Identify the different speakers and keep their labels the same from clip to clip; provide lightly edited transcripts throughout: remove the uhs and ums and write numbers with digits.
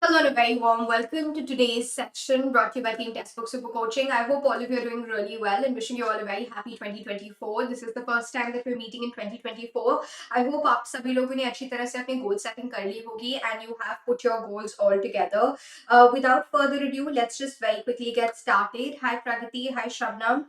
Speaker 1: Hello and a very warm welcome to today's section brought to you by Team Testbook Super Coaching. I hope all of you are doing really well and wishing you all a very happy 2024. This is the first time that we're meeting in 2024. I hope आप सभी लोगों ने अच्छी तरह से अपने goal setting कर ली होगी and you have put your goals all together. Without further ado, let's just very quickly get started. Hi Pragati, hi Shabnam.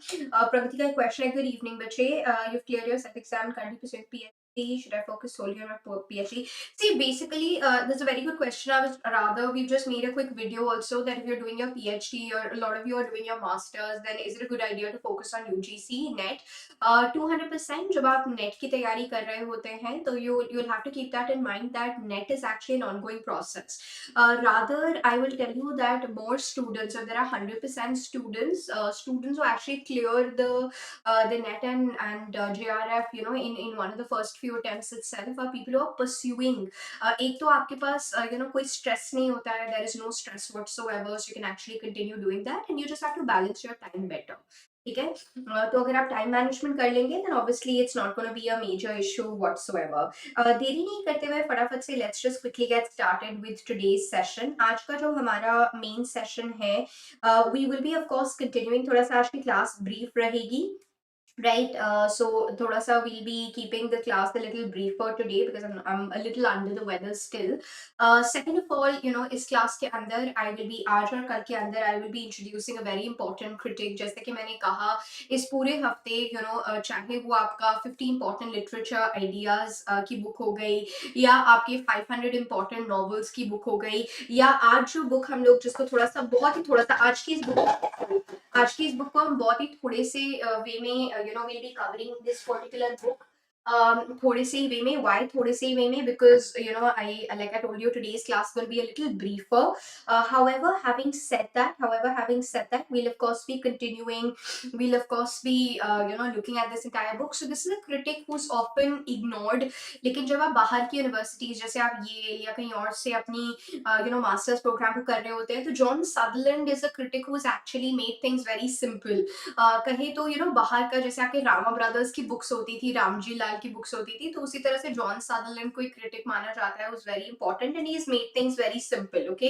Speaker 1: Pragati का एक question है, good evening बच्चे. You've cleared your set exam, currently pursuing PhD. Should I focus solely on my PhD? See, basically, that's a very good question. I was rather, we've just made a quick video also that if you're doing your PhD or a lot of you are doing your masters, then is it a good idea to focus on UGC NET? 200% जब आप NET की तैयारी कर रहे होते हैं तो you'll have to keep that in mind that NET is actually an ongoing process. Rather, I will tell you that more students, or there are 100% students who actually clear the NET and JRF, in one of the first few attempts itself, are people who are pursuing. एक तो आपके पास कोई stress नहीं होता है, there is no stress whatsoever, so you can actually continue doing that and you just have to balance your time better. ठीक है, तो अगर आप टाइम मैनेजमेंट कर लेंगे then obviously it's not going to be a major issue whatsoever. देरी नहीं करते हुए फटाफट से let's just quickly get started with today's session. आज का जो हमारा मेन सेशन है, we will be of course continuing, थोड़ा सा आज की क्लास ब्रीफ रहेगी. Right, so thoda sa we'll be keeping the class a little briefer today because I'm a little under the weather still. Second of all, इस class के अंदर I will be आज और कल के अंदर I will be introducing a very important critic. जैसे कि मैंने कहा, इस पूरे हफ्ते चाहे वो आपका 50 important literature ideas की बुक हो गई या आपके 500 important novels की बुक हो गई, या आज जो बुक हम लोग जिसको थोड़ा सा बहुत ही थोड़ा सा आज की इस बुक को हम बहुत ही थोड़े से वे में we'll be covering this particular book थोड़े से ही वे में. Why थोड़े से ही वे में? Because I like I told you, today's class will be a little briefer. However, having said that, we'll of course be continuing. We'll of course be looking at this entire book. So this is a critic who's often ignored. लेकिन जब आप बाहर की universities जैसे आप ये या कहीं और से अपनी मास्टर्स प्रोग्राम को कर रहे होते हैं, तो John Sutherland is a critic who has actually made things very simple. कहे तो बाहर का जैसे आपके रामा ब्रदर्स की बुक्स होती थी, रामजी लाल की बुक्स होती थी, तो उसी तरह से जॉन सदरलैंड को एक क्रिटिक माना जाता है, was very important and he has made things very simple. Okay,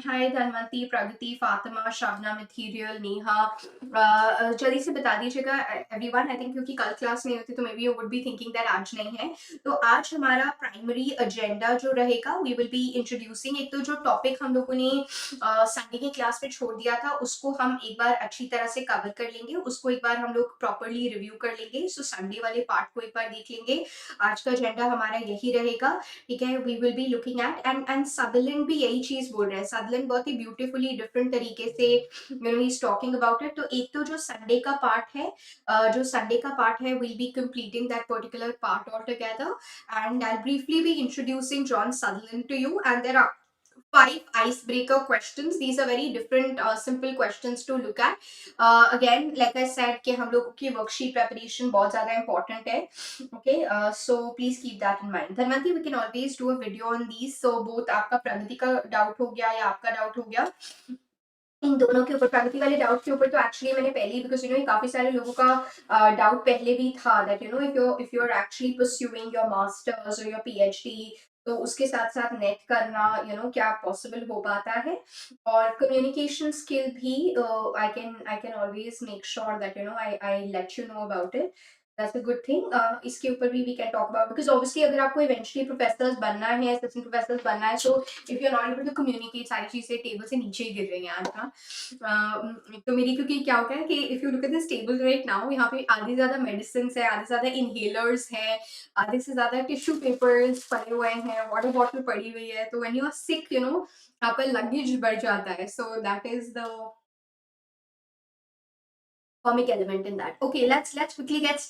Speaker 1: hi Dhanwanti, Pragati, Fatima, Shabana, मथीरियल, नेहा, जल्दी से बता दीजिएगा एवरीवन. आई थिंक क्योंकि कल क्लास नहीं होती तो may be you would be thinking that आज नहीं है. तो आज हमारा प्राइमरी एजेंडा जो रहेगा, वी विल बी इंट्रोड्यूसिंग, एक तो जो टॉपिक हम लोगों ने संडे की क्लास में छोड़ दिया था उसको हम एक बार अच्छी तरह से कवर कर लेंगे, उसको एक बार हम लोग प्रॉपरली रिव्यू कर लेंगे. सो संडे वाले पार्ट को एक बार देख लेंगे. आज का एजेंडा हमारा यही रहेगा, ठीक है. We will be looking at and Sutherland भी यही चीज बोल रहे हैं. सदरलैंड बहुत ही ब्यूटीफुली डिफरेंट तरीके से he is talking about it. तो एक तो जो संडे का पार्ट है, we'll be completing that particular part altogether, and I'll briefly be introducing John Sutherland to you, and there are 5 icebreaker questions. These are very different simple questions to look at. Again, like I said कि हम लोगों की worksheet preparation बहुत ज़्यादा important है. Okay, so please keep that in mind. Dhanvanti, we can always do a video on these. So both आपका प्रगति का doubt हो गया या आपका डाउट हो गया, इन दोनों के ऊपर, प्रगति वाले डाउट के ऊपर तो एक्चुअली मैंने पहले ही, बिकॉज काफी सारे लोगों का डाउट पहले भी था that if you are actually pursuing your masters और योर पीएचडी, तो उसके साथ साथ नेट करना क्या पॉसिबल हो पाता है. और कम्युनिकेशन स्किल भी I can always make sure that I let you know about it. That's a good thing. इसके ऊपर भी we can talk about, because obviously अगर आपको eventually professors बनना है, assistant professors बनना है, so if you're not able to communicate, सारी चीजें टेबल से नीचे ही गिर रही हैं आज. तो मेरी, क्योंकि क्या होता है कि if you look at this table right now, यहाँ पे आधे ज्यादा medicines है, आधे ज्यादा inhalers है, आधे से ज्यादा tissue papers पड़े हुए हैं, water bottle पड़ी हुई है. तो when you are sick, आपका luggage बढ़ जाता है. So that is the comic element in that. Okay, let's quickly get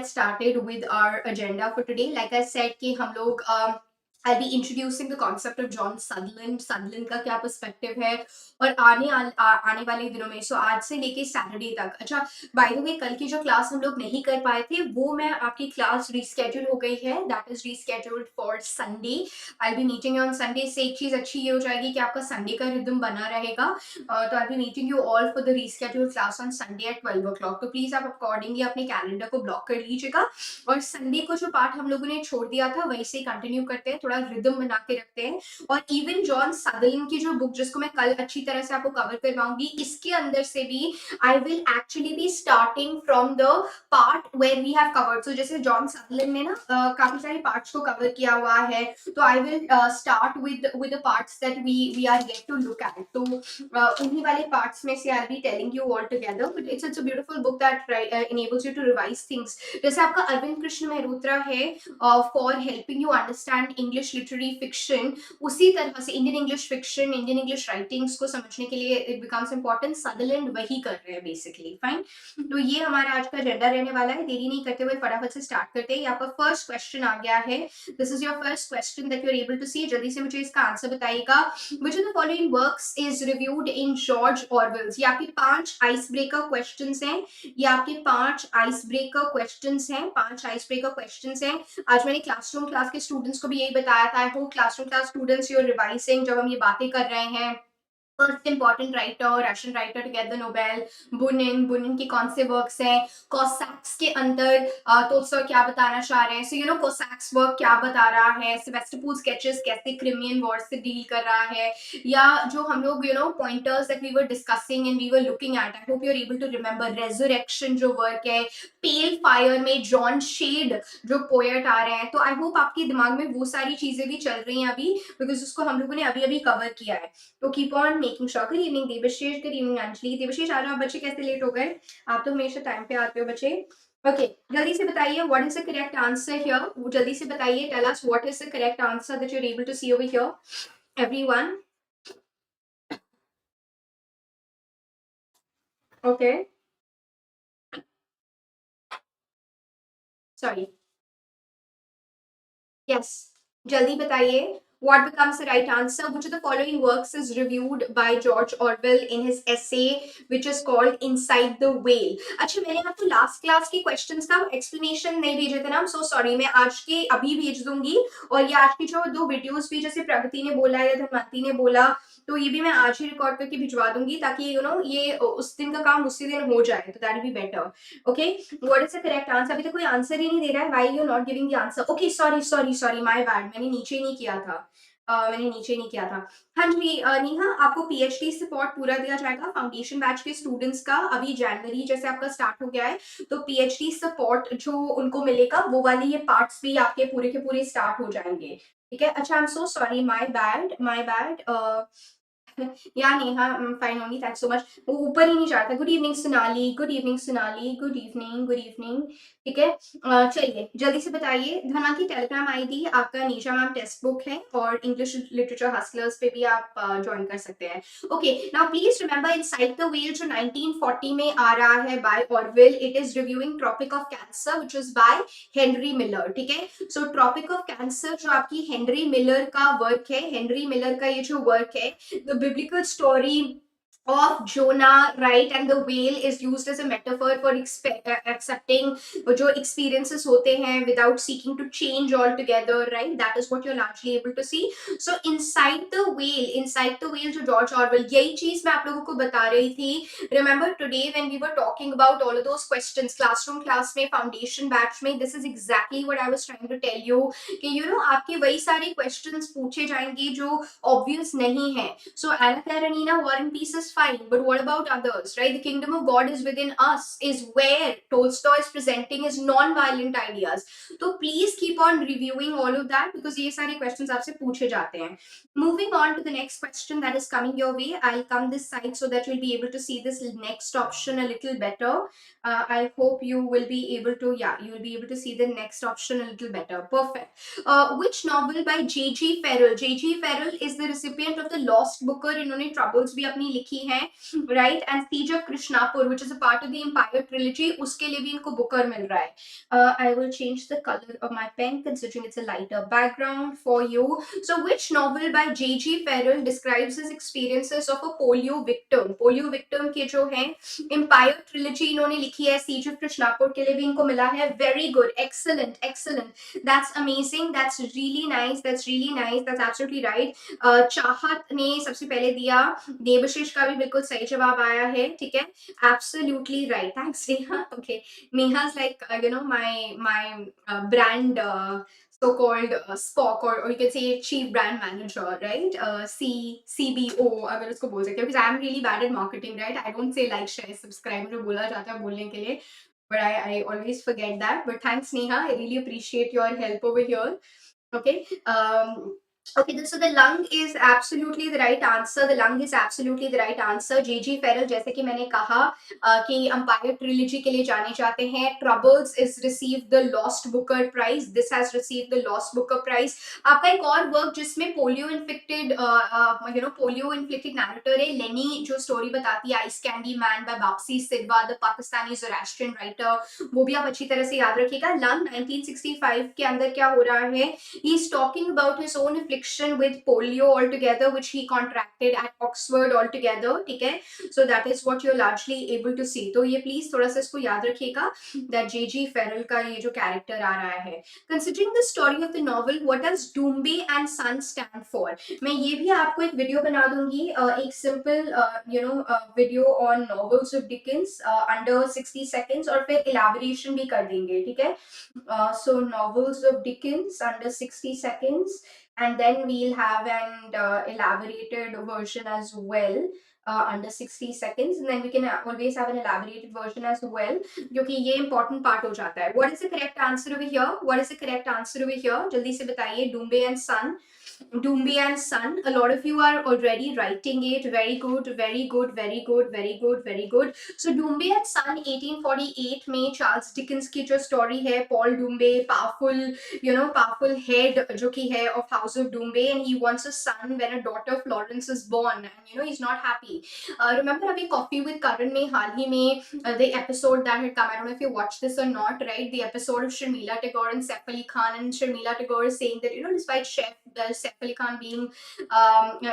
Speaker 1: started. With our agenda for today. Like I said कि हम लोग I'll be introducing the concept of John Sutherland. Sutherland का क्या perspective है और आने वाले दिनों में, सो आज से लेके सैटरडे तक. अच्छा, बाय द वे, कल की जो क्लास हम लोग नहीं कर पाए थे वो मैं आपकी क्लास रीस्केड्यूल हो गई है. That is rescheduled for Sunday. I be meeting you on Sunday. से एक चीज अच्छी ये हो जाएगी कि आपका संडे का रिदम बना रहेगा. तो I be meeting you all for the reschedule class on Sunday at 12 o'clock. तो प्लीज आप अकॉर्डिंगली अपने कैलेंडर को ब्लॉक कर लीजिएगा. और संडे को जो पार्ट हम लोगों ने छोड़ दिया था वही से कंटिन्यू करते हैं. थोड़ा रिदम बना के रखते हैं। और इवन जॉन सदरलैंड की जो बुक जिसको मैं कल अच्छी तरह से आपको कवर करवाऊंगी, इसके अंदर से भी I will actually be starting from the part where we have covered. So जैसे जॉन सदरलैंड ने ना काफी सारे पार्ट्स को कवर किया हुआ है, तो I will start with the parts that we are yet to look at. तो उन्हीं वाले पार्ट्स में से I will be telling you all together, but it's a beautiful book that enables you to revise things। जैसे आपका अरविंद कृष्ण मेहरोत्रा है for helping you understand English literary fiction, उसी तरह से Indian English fiction, Indian English writings को समझने के लिए इट बिकम्स इंपॉर्टेंट। सदरलैंड वही कर रहे हैं बेसिकली। फाइन, तो ये हमारा आज का एजेंडा रहने वाला है। देरी नहीं करते हुए फटाफट से स्टार्ट करते हैं। यहाँ पर फर्स्ट क्वेश्चन आ गया है। This is your first question that you are able to see. जल्दी से मुझे इसका आंसर बताइएगा। Which of the following works is reviewed in George Orwell's? ये आपके 5 आइस ब्रेकर क्वेश्चंस हैं। ये आपके 5 आइस ब्रेकर क्वेश्चंस हैं। 5 आइस ब्रेकर क्वेश्चंस हैं। आज मैंने क्लासरूम क्लास के स्टूडेंट्स को भी यही बताया था। I hope classroom class students you are revising जब हम ये बातें कर रहे हैं। First important writer, Russian writer to get the Nobel, Bunin के कौन से वर्क्स हैं, कोसैक्स के अंदर टोल्स्टॉय क्या बताना चाह रहे हैं। So you know Cossacks work क्या बता रहा है, सेवेस्टोपोल स्केचेस कैसे क्रिमियन वॉर से डील कर रहा है, या जो हम लोग you know pointers that we were discussing and we were looking at. I hope you are able to remember resurrection जो वर्क है, पेल फायर में जॉन शेड जो पोएट आ रहे हैं। तो आई होप आपके दिमाग में वो सारी चीजें भी चल रही हैं अभी, बिकॉज उसको हम लोगों ने अभी अभी कवर किया है। तो keep on making sure. Good evening Devashish, good evening Anjali. Devashish आ जाओ, बच्चे कैसे लेट हो गए? आप तो हमेशा टाइम पे आते हो बच्चे। ओके, जल्दी से बताइए what is the correct answer here. जल्दी से बताइए, tell us what is the correct answer that you are able to see over here everyone. Okay, sorry, yes, जल्दी बताइए what becomes the right answer. Which of the following works is reviewed by George Orwell in his essay which is called Inside the Whale? अच्छा, मैंने आपको last class के questions का explanation नहीं भेजे थे ना, सो सॉरी। मैं आज के अभी भेज दूंगी। और ये आज की जो 2 वीडियोस भी जैसे प्रगति ने बोला या धनवंती ने बोला, तो ये भी मैं आज ही रिकॉर्ड करके भिजवा दूंगी, ताकि यू नो ये उस दिन का काम उसी दिन हो जाए, तो that be better. Okay, what is the correct answer? अभी तक कोई आंसर ही नहीं दे रहा है। Why you not giving the answer? Okay, sorry sorry sorry, my bad, मैंने नीचे नहीं किया था। मैंने नीचे नहीं किया था। हाँ जी, नेहा, आपको पीएचडी सपोर्ट पूरा दिया जाएगा फाउंडेशन बैच के स्टूडेंट्स का। अभी जनवरी जैसे आपका स्टार्ट हो गया है, तो पीएचडी सपोर्ट जो उनको मिलेगा वो वाले ये पार्ट्स भी आपके पूरे के पूरे स्टार्ट हो जाएंगे। ठीक है, अच्छा, I am so sorry, my bad, my bad. या Neha, fine only, thanks so much. वो ऊपर ही नहीं जाता। Good evening Sonali, good evening Sonali, good evening, good evening. ठीक है, चलिए जल्दी से बताइए। धना की टेलीग्राम आईडी आपका नीचा मैम टेस्ट बुक है, और इंग्लिश लिटरेचर हस्लर्स पे भी आप ज्वाइन कर सकते हैं। Okay, now please remember inside the whale जो 1940 में आ रहा है by Orwell, it is reviewing tropic of cancer which is by Henry Miller. ठीक है, सो ट्रॉपिक ऑफ कैंसर जो आपकी हेनरी मिलर का वर्क है, हेनरी मिलर का ये जो वर्क है, the biblical story of Jonah, right, and the whale is used as a metaphor for accepting जो experiences होते हैं without seeking to change altogether, right? That is what you're largely able to see. So inside the whale जो George Orwell, यही चीज मैं आप लोगों को बता रही थी। Remember today when we were talking about all of those questions classroom class में, foundation batch में, this is exactly what I was trying to tell you कि you know आपके वही सारे questions पूछे जाएंगे जो obvious नहीं है। So Anna Karenina, War and Peace is fine, but what about others, right? The kingdom of God is within us is where Tolstoy is presenting his non-violent ideas. So please keep on reviewing all of that because ये सारे questions आपसे पूछे जाते हैं। Moving on to the next question that is coming your way. I'll come this side so that you'll be able to see this next option a little better. I hope you will be able to, yeah, you will be able to see the next option a little better. Perfect. Which novel by J.G. Farrell? J.G. Farrell is the recipient of the Lost Booker. इन्होंने Troubles भी अपनी लिखी है, right? And Siege of Krishnapur, which is a part of the Empire trilogy, उसके लिए भी इनको Booker मिल रहा है। I will change the color of my pen considering it's a lighter background for you. So which novel by J.G. Farrell describes his experiences of a polio victim? Polio victim के जो हैं Empire trilogy इन्होंने लिखी है, Siege of Krishnapur के लिए भी इनको मिला है। Very good, excellent, excellent, that's amazing, that's really nice, that's really nice, that's absolutely right. चाहत ने सबसे पहले दिया, देवशीष का भी बिल्कुल सही जवाब आया है। ठीक है, absolutely right, thanks Neha. Okay, Neha's like you know my brand so-called Spock, or you can say chief brand manager, right? CBO अगर उसको बोल सकते हो, because I'm really bad at marketing, right? I don't say like, share, subscribe, मुझे बोला जाता है बोलने के लिए, but I always forget that. But thanks, Neha. I really appreciate your help over here. Okay. Okay, so the lung is absolutely the right answer. The lung is absolutely the right answer. J.G. Farrell, जैसे कि मैंने कहा कि Empire Trilogy के लिए जाने जाते हैं. Troubles is received the Lost Booker Prize. This has received the Lost Booker Prize. आपका एक और वर्क जिसमें पोलियो इन्फेक्टेड नैरेटर है, लेनी जो स्टोरी बताती है Ice Candy Man by Bapsi Sidhwa, the Pakistani Zoroastrian writer, वो भी आप अच्छी तरह से याद रखिएगा. लंग 1965 के अंदर क्या हो रहा है, he is talking about his own affliction with polio altogether, which he contracted at Oxford altogether. ठीक है, so that is what you're largely able to see. तो ये प्लीज थोड़ा सा इसको याद रखिएगा, that J.G. Farrell का ये जो कैरेक्टर आ रहा है. Considering the story of the novel, what does Doombe and Son stand for? मैं ये भी आपको एक वीडियो बना दूंगी, एक simple video on novels of Dickens under 60 seconds, और फिर इलेबोरेशन भी कर देंगे. ठीक है, so novels of Dickens under 60 seconds, and then we'll have an elaborated version as well under 60 seconds, and then we can always have an elaborated version as well, क्योंकि ये important part हो जाता है. What is the correct answer over here? What is the correct answer over here? जल्दी से बताइए. Doombe and Son. Doombe and Son. A lot of you are already writing it. Very good, very good, very good, very good, very good. So Doombe and Son 1848 में Charles Dickens की जो story है, Paul डूम्बे, powerful head जो कि है of House of Doombe, and he wants a son when a daughter Florence is born, and he's not happy. Remember अभी Coffee with Karan में हाल ही में the episode that had come, I don't know if you watched this or not, right? The episode of Sharmila Tagore and Saif Ali Khan, and Sharmila Tagore is saying that despite Saif Ali Khan being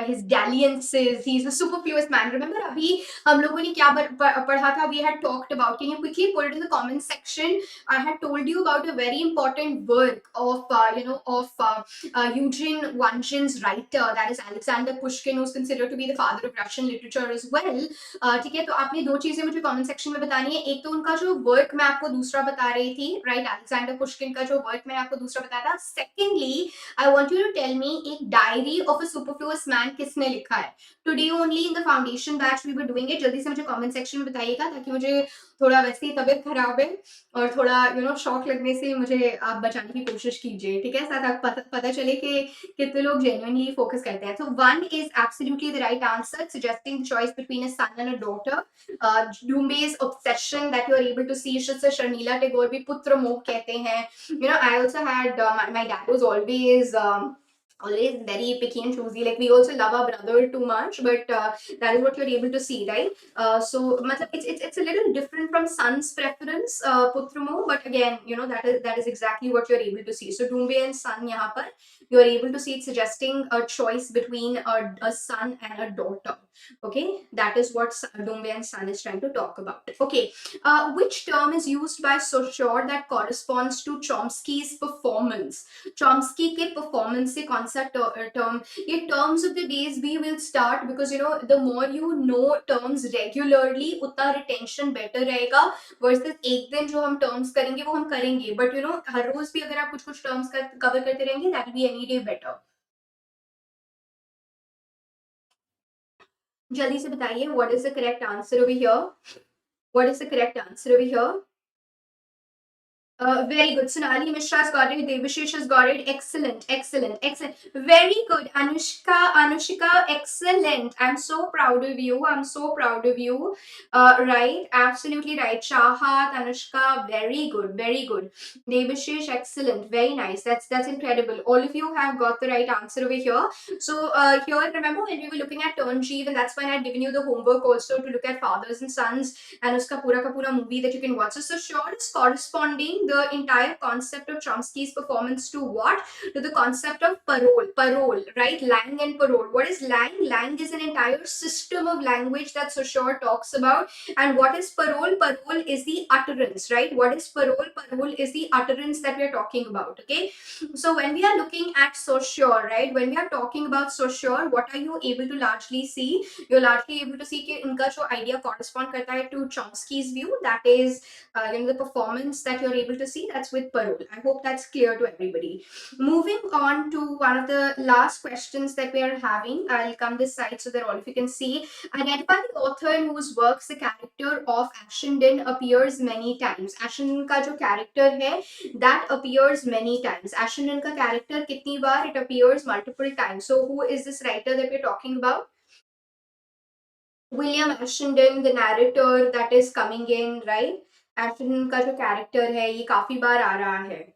Speaker 1: his dalliances, he's a superfluous man. Remember अभी हम लोगों ने क्या पढ़ा था? We had talked about, can you quickly put it in the comment section? I had told you about a very important work of Eugene Onegин's writer, that is Alexander Pushkin, who's considered to be the father of Russian literature as well. ठीक है, तो आपने दो चीजें मुझे comment section में बतानी है. एक तो उनका जो वर्क मैं आपको दूसरा बता रही थी, राइट, अलेक्जेंडर पुश्किन का जो वर्क मैंने आपको दूसरा बताया था. Secondly, I want you to tell me एक diary of a superfluous man किसने लिखा है. Today only in the foundation batch we were doing it. जल्दी से मुझे कमेंट सेक्शन में बताइएगा, ताकि मुझे थोड़ा वैसे ही तबीयत खराब है और थोड़ा शॉक लगने से मुझे आप बचाने की कोशिश कीजिए. ठीक है, साथ आप पता चले कि कितने लोग जेन्युइनली फोकस करते हैं. तो one is absolutely the right answer, suggesting the choice between a son and a daughter. Doombe's obsession that you are able to see, Sharmila Tagore भी पुत्र मोह कहते हैं. I also had my dad was always very picky and choosy. Like, we also love our brother too much, but that is what you're able to see, right? So matlab, it's a little different from son's preference, putra moh, but again, that is exactly what you're able to see. So Doombe and Son, yahan par you're able to see it suggesting a choice between a son and a daughter. Okay, that is what Doombe and Son is trying to talk about. Okay, which term is used by Saussure that corresponds to Chomsky's performance? Chomsky के performance से कौन सा term? ये terms of the days we will start, because the more you know terms regularly, उतना retention better रहेगा, versus एक दिन जो हम terms करेंगे वो हम करेंगे, but हर रोज भी अगर आप कुछ terms cover करते रहेंगे, that will be any day better. जल्दी से बताइए, what is the correct answer over here? What is the correct answer over here? Very good. Sonali Mishra's got it. Devashish has got it. Excellent, excellent, excellent. Very good. Anushika, excellent. I'm so proud of you. I'm so proud of you. Right, absolutely right. Shahat, Anushka, very good, very good. Devashish, excellent, very nice. That's incredible. All of you have got the right answer over here. So here, remember when we were looking at Turnjeev, and that's when I'd given you the homework also to look at Fathers and Sons and uska pura ka pura movie that you can watch. So sure, is corresponding the entire concept of Chomsky's performance to what? To the concept of parole, right? Lang and parole. What is lang? Lang is an entire system of language that Saussure talks about. And what is parole? Parole is the utterance, right? What is parole? Parole is the utterance that we are talking about, okay? So when we are looking at Saussure, right? When we are talking about Saussure, what are you able to largely see? You're largely able to see कि इनका जो idea correspond करता है to Chomsky's view, that is the performance that you're able to see, that's with parole. I hope that's clear to everybody. Moving on to one of the last questions that we are having. I'll come this side so that all of you can see. Identify the author in whose works the character of Ashendon appears many times. Ashendon का जो character है, that appears many times. Ashendon का character कितनी बार? It appears multiple times. So who is this writer that we're talking about? William Ashendon, the narrator that is coming in, right? Ashendon का जो character है, ये काफी बार आ रहा है.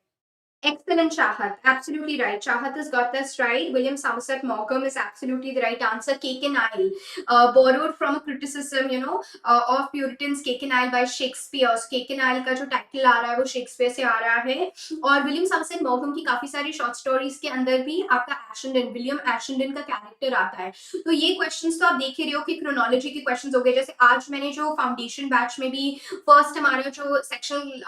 Speaker 1: Excellent, Shahat. Absolutely right. Shahat has got this right. William Somerset Maugham is absolutely the right answer. Cake and Isle, borrowed from a criticism, of Puritans. Cake and Isle by Shakespeare. So Cake and Isle का जो title आ रहा है वो Shakespeare से आ रहा है. और William Somerset Maugham की काफी सारी short stories के अंदर भी आपका Ashendon, William Ashendon का character आता है. तो ये questions तो आप देख ही रहे हो कि chronology के questions हो गए. जैसे आज मैंने जो foundation batch में भी first हमारा जो sectional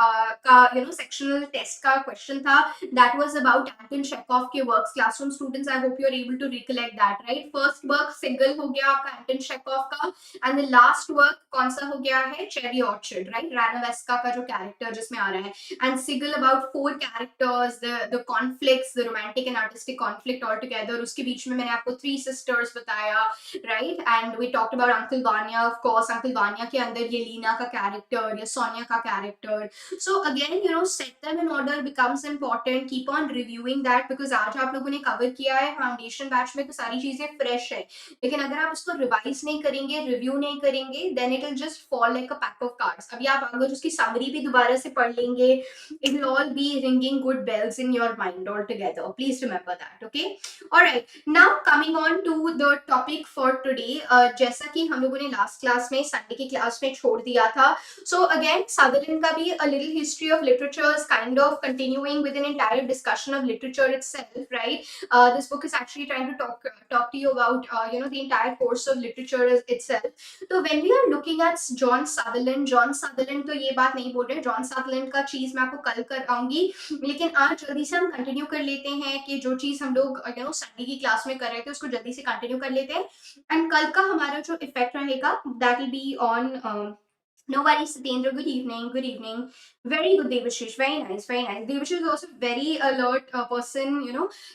Speaker 1: का sectional test का question था, that was about Anton Chekhov के works. Classroom students, I hope you are able to recollect that, right? First work Sigil हो गया आपका Anton Chekhov का, and the last work कौन सा हो गया है? Cherry Orchard, right? Ranoveska का जो character जिसमें आ रहा है, and Sigil about 4 characters, the conflicts, the romantic and artistic conflict all together. उसके बीच में मैंने आपको 3 sisters बताया, right? And we talked about Uncle Vanya, of course. Uncle Vanya के अंदर Yelena का character या Sonia का character. So again, set them in order becomes important. Keep on reviewing that because आज आप लोगों ने cover किया है foundation batch में तो सारी चीजें fresh है. लेकिन अगर आप उसको revise नहीं करेंगे, review नहीं करेंगे, then it will just fall like a pack of cards. अभी आप अगर उसकी summary भी दोबारा से पढ़ लेंगे, it will all be ringing good bells in your mind altogether. Please remember that, okay? Alright, now coming on to the topic for today. जैसा कि हम लोगों ने last class में Sunday की class में छोड़ दिया था. So again, Sutherland का भी a little history of literature is kind of continuing with an entire discussion of literature itself, right? This book is actually trying to talk to you about the entire course of literature itself. So when we are looking at John Sutherland तो ये बात नहीं बोल रहे. John Sutherland का चीज मैं आपको कल कराऊंगी, लेकिन आज जल्दी से हम कंटिन्यू कर लेते हैं कि जो चीज हम लोग संडे की क्लास में कर रहे थे उसको जल्दी से कंटिन्यू कर लेते हैं. एंड कल का हमारा जो इफेक्ट रहेगा that will be on no worries, Satendra. Good evening. Good evening. Very good, Devashish. Very nice. Very nice. Devashish is also very alert person.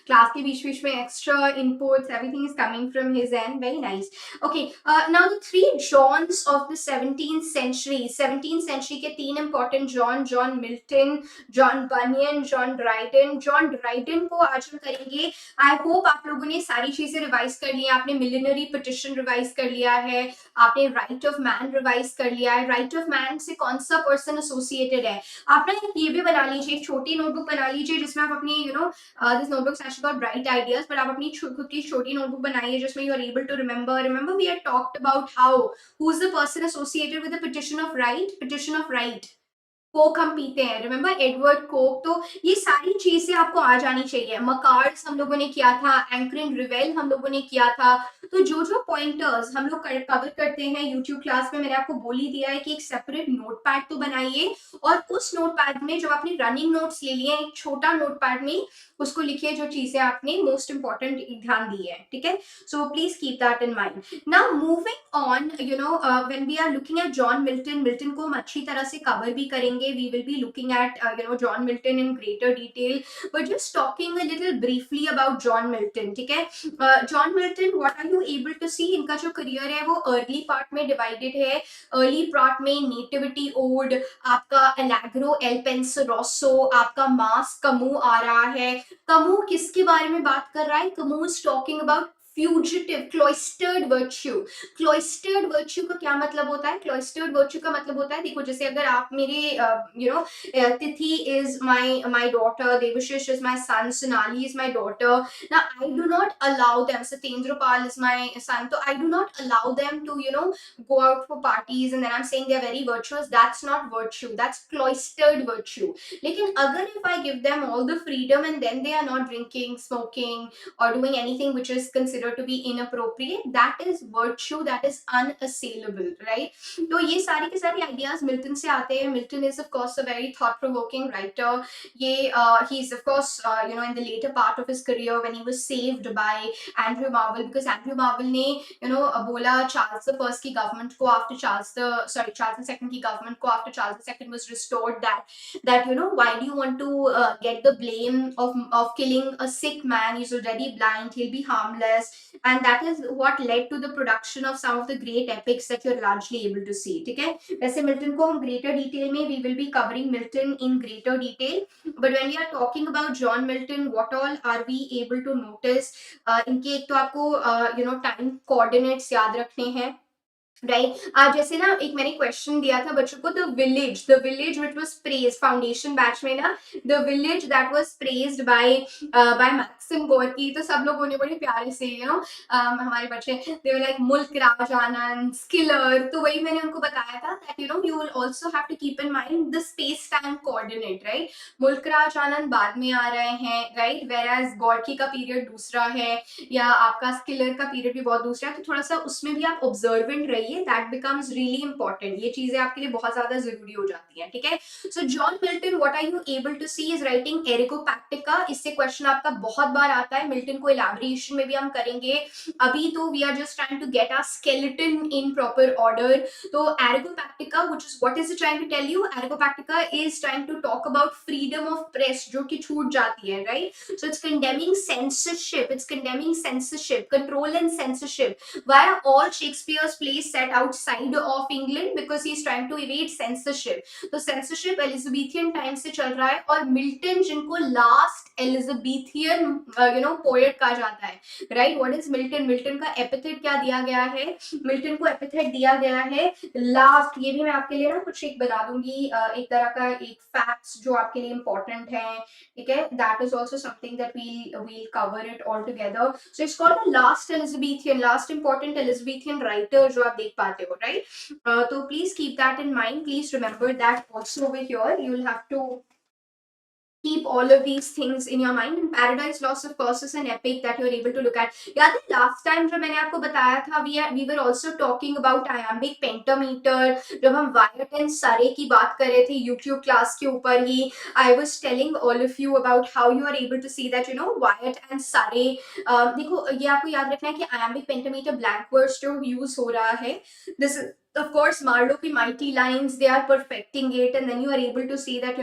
Speaker 1: Class के बीच में extra inputs. Everything is coming from his end. Very nice. Okay. Now the 3 Johns of the 17th century. 17th century के 3 important John Milton, John Bunyan, John Dryden. John Dryden को आज हम करेंगे. I hope आप लोगों ने सारी चीजें रिवाइज कर लिया. आपने millenary petition रिवाइज कर लिया है. आपने right of man रिवाइज कर लिया है. राइट ऑफ मैन से कौन सा पर्सन एसोसिएटेड है. आप ना ये भी बना लीजिए, एक छोटी नोटबुक बना लीजिए जिसमें आप अपनी this notebook is actually got bright ideas, पर आप अपनी खुद की छोटी नोटबुक बनाइए जिसमें you are able to remember we had talked about how who is the person associated with the petition of right. Coke हम पीते हैं, रिमेंबर एडवर्ड कोक. तो ये सारी चीजें आपको आ जानी चाहिए. मकार्ड्स हम लोगों ने किया था, एंकरिन रिवेल हम लोगों ने किया था. तो जो पॉइंटर्स हम लोग कवर करते हैं यूट्यूब क्लास में, मैंने आपको बोल ही दिया है कि एक सेपरेट नोटपैड तो बनाइए और उस नोटपैड में जो आपने रनिंग नोट्स ले लिए एक छोटा नोटपैड में उसको लिखिए जो चीजें आपने मोस्ट इंपॉर्टेंट ध्यान दी है. ठीक है, so please keep that in mind. Now moving on, when we are looking at John Milton को हम अच्छी तरह से कवर भी करेंगे. We will be looking at John Milton in greater detail, but just talking a little briefly about John Milton. ठीक है, John Milton, what are you able to see? इनका जो करियर है वो अर्ली पार्ट में divided है. Early part में nativity odd, आपका एलैग्रो एल पेंसरोसो, आपका मास कमू आ रहा है. कमू किसके बारे में बात कर रहा है? Camus is talking about fugitive cloistered virtue. Cloistered virtue का क्या मतलब होता है? क्लॉइस्टर्ड वर्च्यू का मतलब होता है, देखो जैसे अगर आप मेरे Tithi is my daughter, Devashish is my son, Sonali is my daughter. ना I do not allow them, Satendrapal is my son, तो I do not allow them to go out for parties and then I'm saying they're very virtuous. That's not virtue, that's cloistered virtue. लेकिन अगर if I give them all the freedom and then they are not drinking, smoking or doing anything which is considered considered to be inappropriate, that is virtue that is unassailable, right? तो ये सारी के सारी ideas Milton से आते हैं. Milton is of course a very thought provoking writer. ये he's of course in the later part of his career when he was saved by Andrew Marvell, because Andrew Marvell ने बोला Charles the first की government को after Charles the second की government को after Charles the second was restored, that why do you want to get the blame of killing a sick man? He's already blind, he'll be harmless. And that is what led to the production of some of the great epics that you're largely able to see. ठीक है, वैसे Milton को हम greater detail में we will be covering Milton in greater detail, but when we are talking about John Milton, what all are we able to notice? इनके एक तो आपको टाइम कोऑर्डिनेट्स याद रखने हैं, राइट? आज जैसे ना एक मैंने क्वेश्चन दिया था बच्चों को, the village which was praise foundation batch में ना, the village that was praised by Maxim Gorky, तो सब लोगों ने बड़े प्यारे से हमारे बच्चे दे वर लाइक मुल्क राज आनंद स्किलर, तो वही मैंने उनको बताया था that you will also have to keep in mind the space time coordinate, right? Mulk Raj Anand बाद में आ रहे हैं, राइट? वेयर एज गोर्की का पीरियड दूसरा है, या आपका स्किलर का पीरियड भी बहुत दूसरा है, तो थोड़ा सा उसमें भी आप ऑब्जर्वेंट रहिए, दैट बिकम्स रियली इंपॉर्टेंट. ये चीजें आपके लिए बहुत ज्यादा जरूरी हो जाती हैं, ठीक है? So John Milton, what are you able to see, is writing Areopagitica. इससे क्वेश्चन आपका बहुत बार आता है. मिल्टन को इलैबोरेशन में भी हम करेंगे. अभी तो we are just trying to get our skeleton in proper order. तो Areopagitica, which is what is it trying to tell you? Areopagitica is trying to talk about freedom of press, जो कि छूट जाती है, right? So it's condemning censorship, control and censorship. Why are all Shakespeare's plays set outside of England? Because he's trying to evade censorship. तो censorship Elizabethan time से चल रहा है, और मिल्टन जिनको लास्ट एलिजाबेथियन पोएट कहा जाता है, right? What is Milton? Milton का एपिथेट क्या दिया गया है? मिल्टन को एपिथेट दिया गया है लास्ट. ये भी मैं आपके लिए ना कुछ एक बना दूंगी, एक तरह का एक फैक्ट्स जो आपके लिए इंपॉर्टेंट है, ठीक है? That is also something that we'll cover it all together. So it's called the last important Elizabethan writer जो आप देख पाते हो, right? तो please keep that in mind. Please remember that also over here. You'll have to keep all of these things in your mind. And Paradise Lost of course is an epic that you're able to look at. याद है last time जब मैंने आपको बताया था, we were also talking about iambic pentameter, जब हम Wyatt and Surrey की बात कर रहे थे YouTube क्लास के ऊपर ही. I was telling all of you about how you are able to see that Wyatt and Surrey. देखो ये आपको याद रखना है कि iambic pentameter blank verse जो use हो रहा है, this is of course Marlowe की mighty lines, they are perfecting it, and then you are able to see that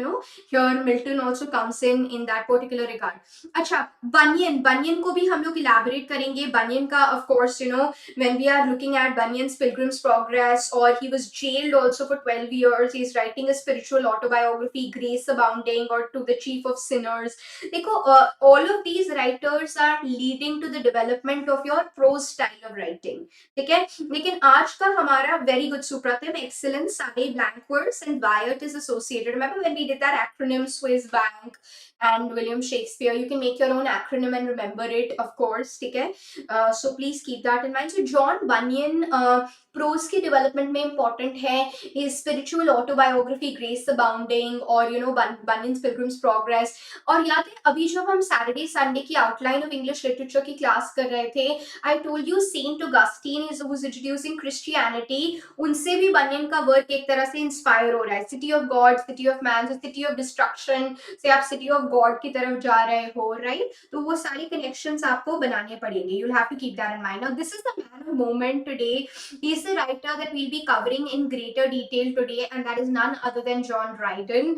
Speaker 1: here Milton also comes in that particular regard. अच्छा, Bunyan को भी हम लोग elaborate करेंगे. Bunyan का of course when we are looking at Bunyan's Pilgrim's Progress, or he was jailed also for 12 years, he is writing a spiritual autobiography, Grace Abounding, or To the Chief of Sinners. देखो all of these writers are leading to the development of your prose style of writing, ठीक है? लेकिन आज का हमारा very good supratim, excellent, Surrey, blank verse, and Wyatt is associated. Remember when we did that acronym Swiss Bank and William Shakespeare? You can make your own acronym and remember it, of course, ठीक है? So please keep that in mind. So John Bunyan prose के development में important है. his spiritual autobiography Grace Abounding, और Bunyan's Pilgrim's Progress. और याद है अभी जब हम सैटरडे संडे की आउटलाइन ऑफ इंग्लिश लिटरेचर की क्लास कर रहे थे, आई told you sent Augustine is who's introducing Christianity, उनसे भी बनियन का वर्क एक तरह से इंस्पायर हो रहा है. City of God, city of man, city of destruction से आप सिटी ऑफ गॉड की तरफ जा रहे हो, राइट? तो वो सारे कनेक्शंस आपको बनाने पड़ेंगे. You will have to keep that in mind. Now this is the man of moment today. He is the writer that we'll be covering in greater detail today, and that is none other than John Dryden.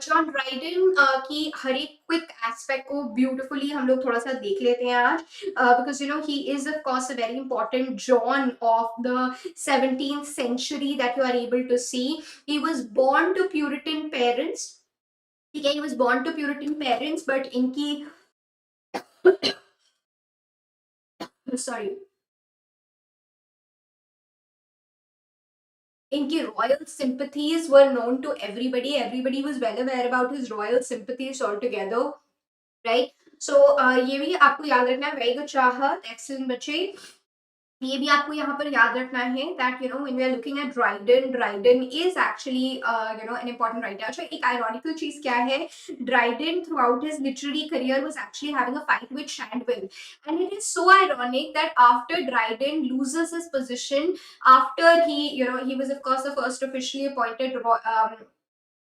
Speaker 1: John Dryden की हर एक quick aspect को beautifully हम लोग थोड़ा सा देख लेते हैं आज, because he is of course a very important John of the 17th century that you are able to see. He was born to Puritan parents. ठीक है, he was born to Puritan parents, but इनकी sorry, इनकी royal sympathies were known to everybody. Everybody was well aware about his royal sympathies altogether, right? So ये भी आपको याद रखना है. Very good चाहत, excellent बच्चे. ये भी आपको यहाँ पर याद रखना है that when we are looking at Dryden is actually an important writer. अच्छा, एक ironical चीज क्या है, Dryden throughout his literary career was actually having a fight with Shadwell, and it is so ironic that after Dryden loses his position, after he was of course the first officially appointed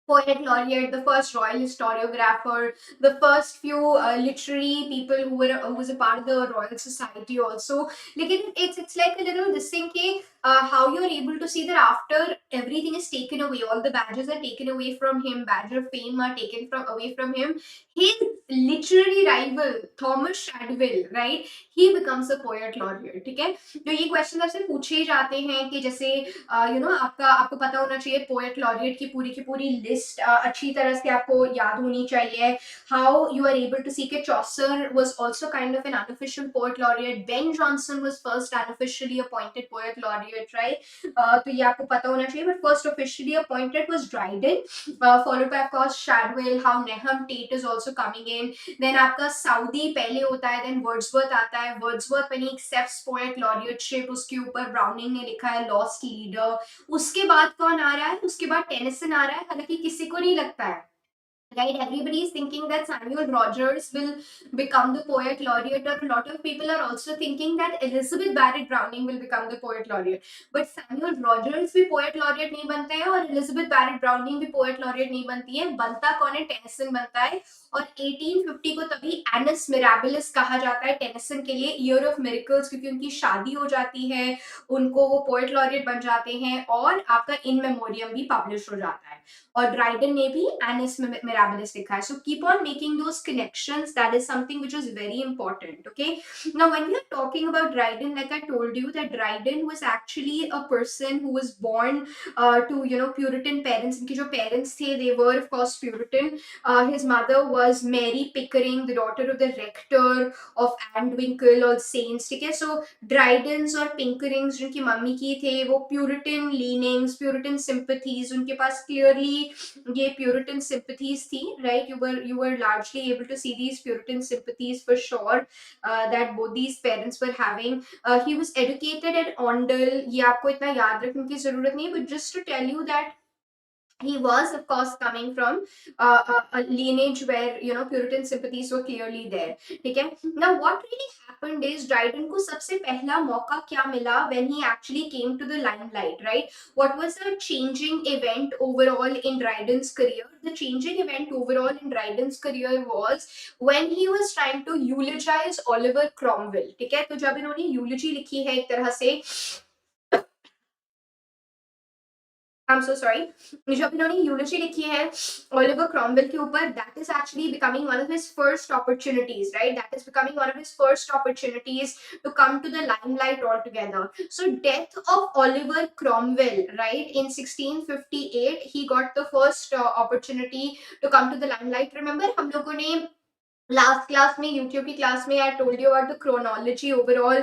Speaker 1: poet laureate, the first royal historiographer, the first few literary people who was a part of the Royal Society also. Like it's like a little this thing कि, how you're able to see that after everything is taken away, all the badges are taken away from him, badge of fame are taken from away from him. His literary rival Thomas Shadwell, right? He becomes a poet laureate. ठीक है? तो ये question आपसे पूछे ही जाते हैं कि जैसे आपको पता होना चाहिए पोएट लॉरिएट की पूरी लिस्ट अच्छी तरह से आपको याद होनी चाहिए. How you are able to see के Chaucer was also kind of an unofficial poet laureate. Ben Jonson was first unofficially appointed poet laureate, right? तो ये आपको पता होना चाहिए. But first officially appointed was Dryden, followed by of course Shadwell. How Nahum Tate is also coming in. Then आपका Southey पहले होता है, देन वर्ड्सवर्थ आता है. Wordsworth when he accepts poet laureateship, उसके ऊपर ब्राउनिंग ने लिखा है लॉस्ट लीडर. उसके बाद कौन आ रहा है? उसके बाद टेनिसन आ रहा है. हालांकि किसी को नहीं लगता है, right? Everybody is thinking that Samuel Rogers will become the poet laureate, or a lot of people are also thinking that Elizabeth Barrett Browning will become the poet laureate. But Samuel Rogers भी poet laureate नहीं बनते हैं और Elizabeth Barrett Browning भी poet laureate नहीं बनती है. बनता कौन है? टेनिसन बनता है. और 1850 को तभी एनस मिराबिलिस कहा जाता है टेनिसन के लिए, ईयर ऑफ मिरेकल्स, क्योंकि उनकी शादी हो जाती है, उनको वो पोएट लॉरिएट बन जाते हैं और आपका इन मेमोरियम भी पब्लिश हो जाता है. और ड्राइडन ने भी एनिस मिराबिलिस लिखा है. So keep on making those connections. That is something which is very important. Okay, now when we are talking about Dryden, like I told you that Dryden was actually a person who was born to Puritan parents. इनके जो parents थे they were of course Puritan. His mother was Mary Pickering, the daughter of the rector of Andwinkle or Saints. ठीक है, so Drydens और Pinkerings जिनकी mummy की थे वो Puritan leanings, Puritan sympathies, उनके पास clearly ये Puritan sympathies थी, right? You were largely able to see these Puritan sympathies for sure, that both these parents were having. He was educated at Ondel. ये आपको इतना याद रखने की जरूरत नहीं, but just to tell you that he was of course coming from a lineage where Puritan sympathies were clearly there. ठीक है. Now what really happened is Dryden को सबसे पहला मौका क्या मिला when he actually came to the limelight, right? What was the changing event overall in Dryden's career? The changing event overall in Dryden's career was when he was trying to eulogize Oliver Cromwell. ठीक है, तो जब इन्होंने eulogy लिखी है एक तरह से, I'm so sorry, जब इन्होंने यूलोजी लिखी है ओलिवर क्रॉमवेल के ऊपर, that is actually becoming one of his first opportunities, right? That is becoming one of his first opportunities to come to the limelight altogether. So death of Oliver Cromwell, right, in 1658 he got the first opportunity to come to the limelight. Remember हम लोगों ने last class में, YouTube की class में, आई told you about the chronology overall,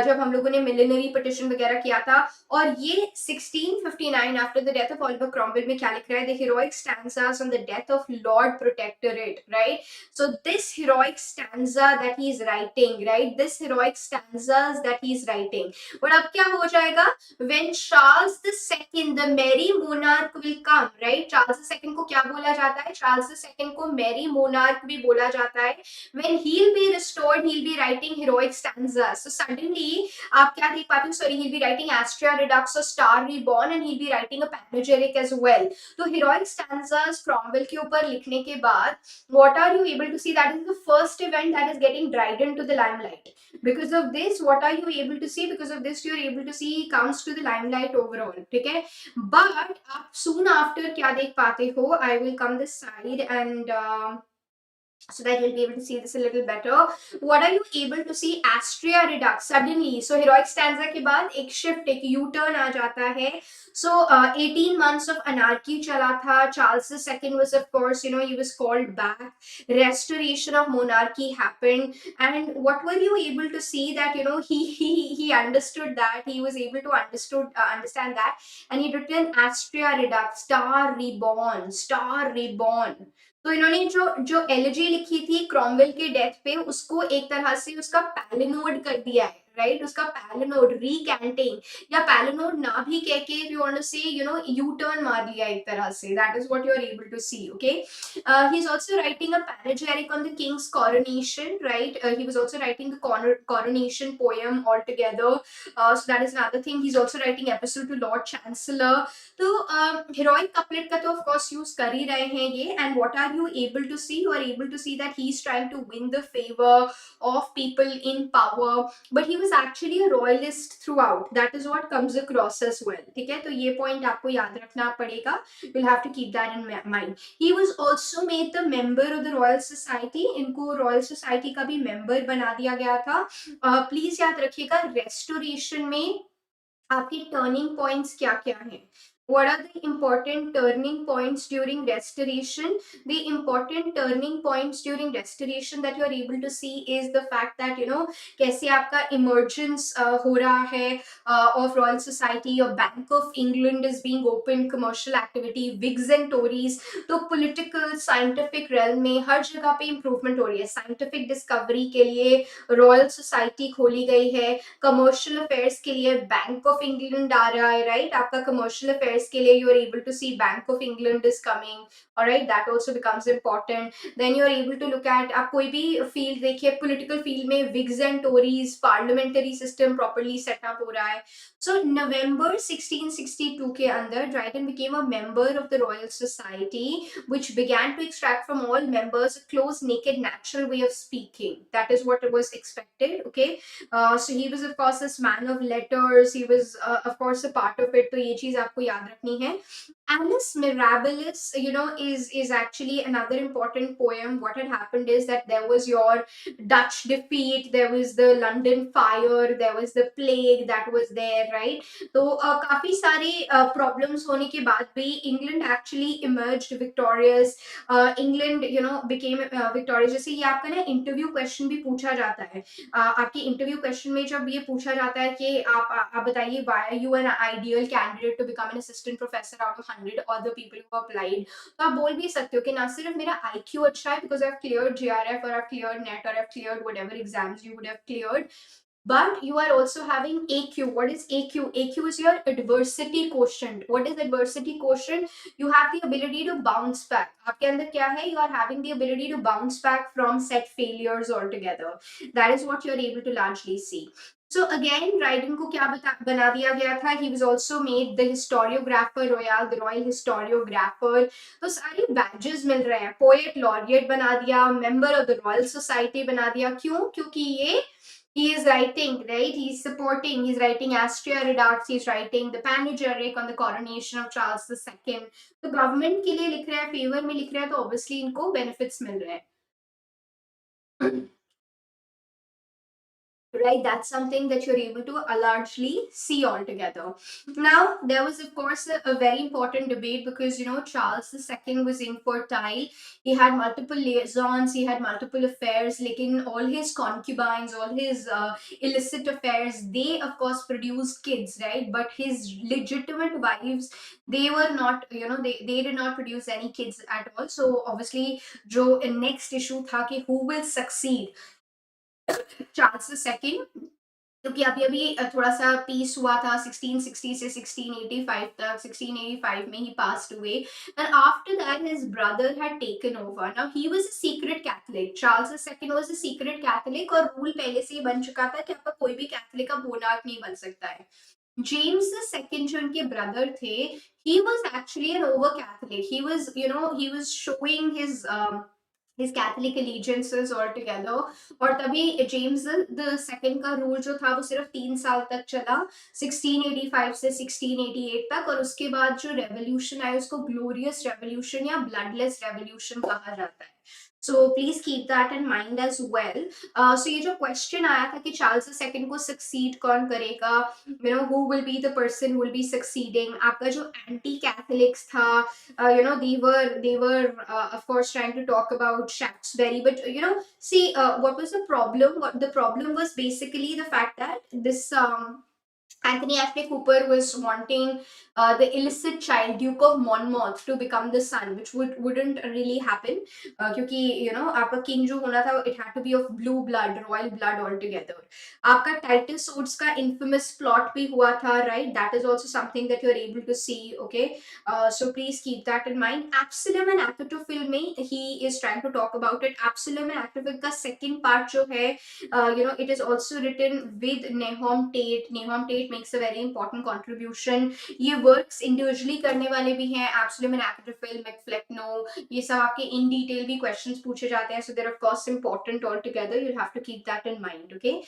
Speaker 1: जब हम लोगों ने मिलिनरी पिटिशन वगैरह किया था. और ये 1659 after the death of Oliver Cromwell में क्या लिख रहा है? The heroic stanzas on the death of lord protectorate, right? So this heroic stanza that he is writing, right, this heroic stanzas that he is writing. But अब क्या हो जाएगा? When Charles the second, the merry monarch will come, right? Charles the second को क्या बोला जाता है? Charles the second को मैरी मोनार्क भी बोला जाता है. When he'll be restored, he'll be writing heroic stanzas. So suddenly, आप क्या देख पाते हो? Sorry, he'll be writing Astrea Redux or Star Reborn, and he'll be writing a panegyric as well. तो heroic stanzas Cromwell के ऊपर लिखने के बाद, what are you able to see? That is the first event that is getting Dryden to the limelight. Because of this, what are you able to see? Because of this, you're able to see he comes to the limelight overall. ठीक है? But आप soon after क्या देख पाते हो? I will come this side and so that you'll be able to see this a little better. What are you able to see? Astrea Redux suddenly. So heroic stanza के बाद एक shift, एक U-turn आ जाता है. So 18 months of anarchy चला था. Charles II was of course, he was called back. Restoration of monarchy happened. And what were you able to see? That he understood that. He was able to understand that. And he written Astrea Redux, Star Reborn, Star Reborn. तो इन्होंने जो elegy लिखी थी Cromwell के death पे, उसको एक तरह से उसका पैलिनोड कर दिया है, right? उसका पैलिनोड रीकैंटिंग या पैलिनोड ना भी कह के if you want to say U turn मार लिया एक तरह से, that is what you are able to see. Okay, he's also writing a panegyric on the king's coronation, right? He was also writing the coronation poem altogether. So that is another thing. He's also writing epistle to Lord Chancellor. तो heroic couplet का तो of course use कर ही रहे हैं ये, and what are you able to see? You are able to see that he's trying to win the favor of people in power, but he was actually a royalist throughout. That is what comes across as well. ठीक है, तो ये point आपको याद रखना पड़ेगा. You'll have to keep that in mind. He was also made the member of the Royal Society. इनको Royal Society का भी member बना दिया गया था. Please याद रखिएगा, restoration में आपके turning points क्या क्या हैं. What are the important turning points during restoration? The important turning points during restoration that you are able to see is the fact that कैसे आपका emergence हो रहा है of Royal Society. Your Bank of England is being opened, commercial activity, Whigs and Tories. तो political scientific realm में हर जगह पे improvement हो रही है. Scientific discovery के लिए Royal Society खोली गई है. Commercial affairs के लिए Bank of England आ रहा है, right? आपका commercial affairs के लिए you are able to see Bank of England is coming. Alright, that also becomes important. Then you are able to look at, आप कोई भी field देखिए, political field में Whigs and Tories, parliamentary system properly set up हो रहा है. So November 1662 के अंदर Dryden became a member of the Royal Society, which began to extract from all members a close, naked, natural way of speaking. That is what was expected. Okay, so he was of course this man of letters. He was of course a part of it. तो ये चीज आपको याद रखनी है. Annus Mirabilis, is actually another important poem. What had happened is that there was your Dutch defeat, there was the London fire, there was the plague that was there, right? तो काफी सारे problems होने के बाद भी England actually emerged victorious. England, became victorious. जैसे ये आपका ना interview question भी पूछा जाता है. आपकी interview question में जब ये पूछा जाता है कि आप बताइए why are you an ideal candidate to become an assistant professor out of 100 other people who applied, तो आप बोल भी सकते हो कि ना सिर्फ मेरा IQ अच्छा है because I've cleared GRF or I've cleared NET or I've cleared whatever exams you would have cleared, but you are also having AQ. What is AQ? AQ is your adversity quotient. What is adversity quotient? You have the ability to bounce back. आपके अंदर क्या है? You are having the ability to bounce back from set failures altogether. That is what you are able to largely see. So again, Dryden को क्या बना दिया गया था? He was also made the historiographer royal, the royal historiographer. तो सारे badges मिल रहे हैं. Poet laureate बना दिया, member of the Royal Society बना दिया. क्यों? क्योंकि ये he is writing, right? He's supporting, he's writing Astrea Redux, he's writing the panegyric on the coronation of Charles II. तो government के लिए लिख रहा है, favor में लिख रहा है, तो obviously इनको benefits मिल रहे हैं. Right, that's something that you're able to largely see altogether. Now, there was of course a very important debate because Charles II was infertile. He had multiple liaisons, he had multiple affairs. Lekin all his concubines, all his illicit affairs, they of course produced kids, right? But his legitimate wives, they were not, they did not produce any kids at all. So obviously, जो next issue था कि who will succeed Charles II, क्योंकि अभी अभी थोड़ा सा piece हुआ था 1660 से 1685 तक. 1685 में ही passed away, and after that his brother had taken over. Now he was a secret Catholic. Charles II was a secret Catholic और रूल पहले से ही बन चुका था कि आपका कोई भी कैथलिक का मोनार्क नहीं बन सकता है. James II जो उनके ब्रदर थे, he was actually an over Catholic. He was showing his Catholic allegiances altogether. और तभी जेम्स द सेकंड का रूल जो था वो सिर्फ 3 साल तक चला, 1685 से 1688 तक, और उसके बाद जो रेवोल्यूशन आया उसको ग्लोरियस रेवोल्यूशन या ब्लडलेस रेवोल्यूशन कहा जाता है. So please keep that in mind as well. So ये जो question आया था कि चार्ल्स II को succeed कौन करेगा, who will be the person who will be succeeding. आपका जो anti Catholics था, they were of course trying to talk about Shaftesbury, but see what was the problem? What the problem was basically the fact that this Anthony Ashley Cooper was wanting the illicit child Duke of Monmouth to become the son, which wouldn't really happen, क्योंकि आपका king जो होना था it had to be of blue blood, royal blood altogether. आपका Titus Swords का infamous plot भी हुआ था, right? That is also something that you're able to see, okay? So please keep that in mind. Absalom and Achitophel में he is trying to talk about it. Absalom and Achitophel का second part जो है, it is also written with Nahum Tate. Nahum Tate makes a very important contribution. ये works individually करने वाले भी हैं, Absalom and Achitophel, McFlecknoe, ये सब आपके in detail भी questions पूछे जाते हैं, so they're of course important altogether. You'll have to keep that in mind, okay?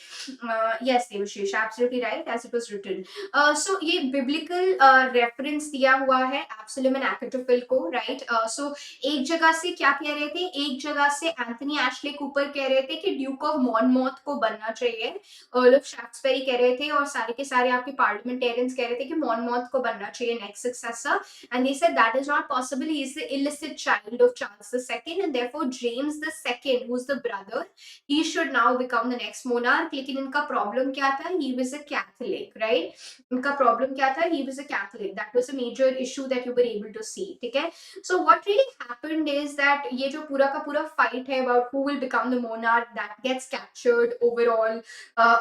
Speaker 1: Yes, Devashish, absolutely right, as it was written. So ये biblical reference दिया हुआ है Absalom and Achitophel को, right? So एक जगह से क्या कह रहे थे, एक जगह से एंथनी एशले कूपर कह रहे थे कि ड्यूक ऑफ मॉनमॉथ को बनना चाहिए, अर्ल ऑफ शैक्सपेरी कह रहे थे, और सारे के सारे आपके पार्लियामेंटेरियंस कह रहे थे कि मॉनमॉथ को बनना चाहिए next successor, and they said that is not possible, he is the illicit child of Charles the second, and therefore James the second, who is the brother, he should now become the next monarch. लेकिन इनका problem क्या था, he was a Catholic, right? इनका problem क्या था, he was a Catholic. That was a major issue that you were able to see, ठीक है? So what really happened is that ये जो पूरा का पूरा fight है about who will become the monarch, that gets captured overall,